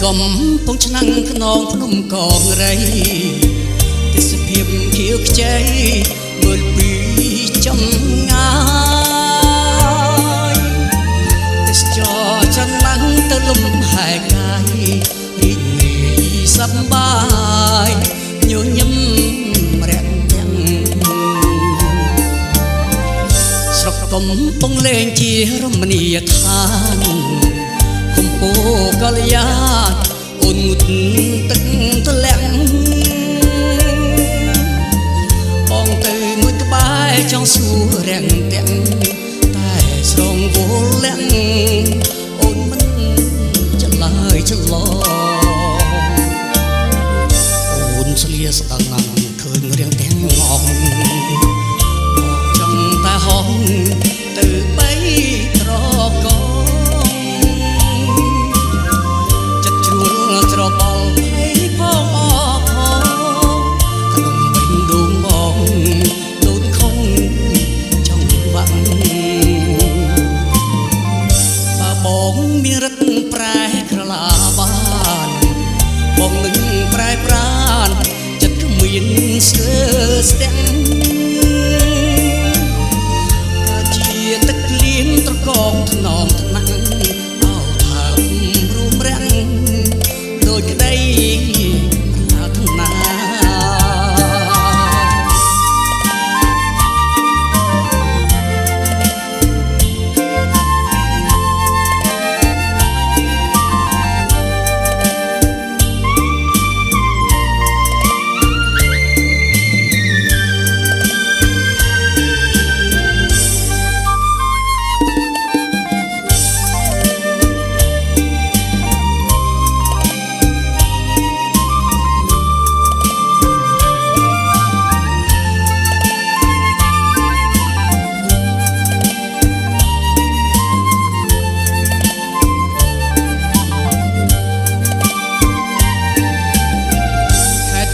កំពុងឆ្នាំងខ្នងភ្នំកងរៃទេសភាពខៀវខ្ចីមើលពីចំងាយទេសចរចំណាំងទៅលំហែកាយរីករាយសប្បាយញញឹមរាក់ទាំងស្រុកកំពុងលេងជារមណីយដ្ឋានកំពូកល្យាអូនងូតទឹកទលាក់បងទៅមួយក្បែរចង់សួររាំងទាំងតែស្រងវល់លាក់អូនមិនច្លើយច្លងអូនស្លៀកស្ដាំណាស់ឃើញរាំងទាំងងងចង់តែហងទៅបីត្រកងច្របល់ភ័យផងអរផងក្នុងវិញដួងបងដូនខំចង់វាក់បើបងមានរិទ្ធប្រែក្រឡាបានបងនឹងប្រែប្រានចិត្តគ្មានស្ទើស្ទាំងក៏ជាទឹកលៀនត្រកងថ្នមថ្នាក់អោថារួមរាំងដូចក្តីប្រាថ្នា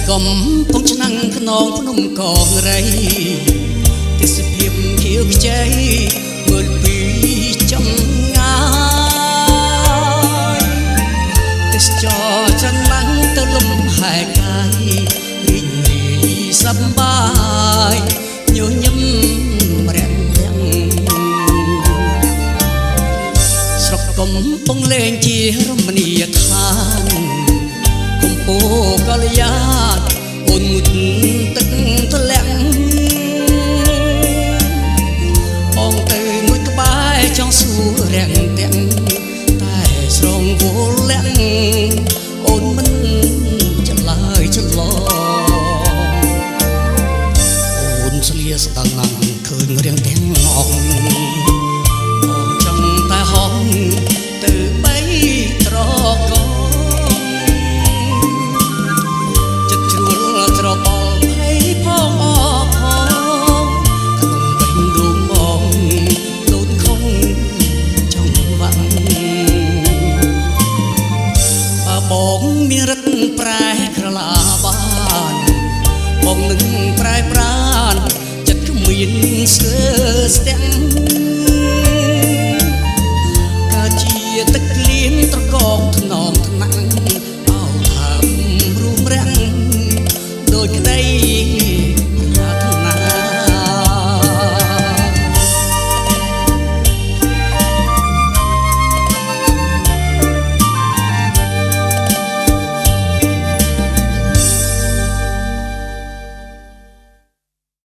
កំពុងឆ្នាំងខ្នងភ្នំកងរៃទេសភាពខៀវខ្ចីមើលពីចំងាយទេសចរចំណាំងទៅលំហែកាយរីករាយសប្បាយញញឹមរាក់ទាំងស្រុកកំពុងលេងជារមណីយដ្ឋានកំពូកល្យាអូនងូតទឹកទលាក់បងទៅមួយក្បែរចង់សួររាំងទាំងតែស្រងវល់លាក់អូនមិនច្លើយច្លងអូនស្លៀកស្ដាំណាស់ឃើញរាំងទាំងងង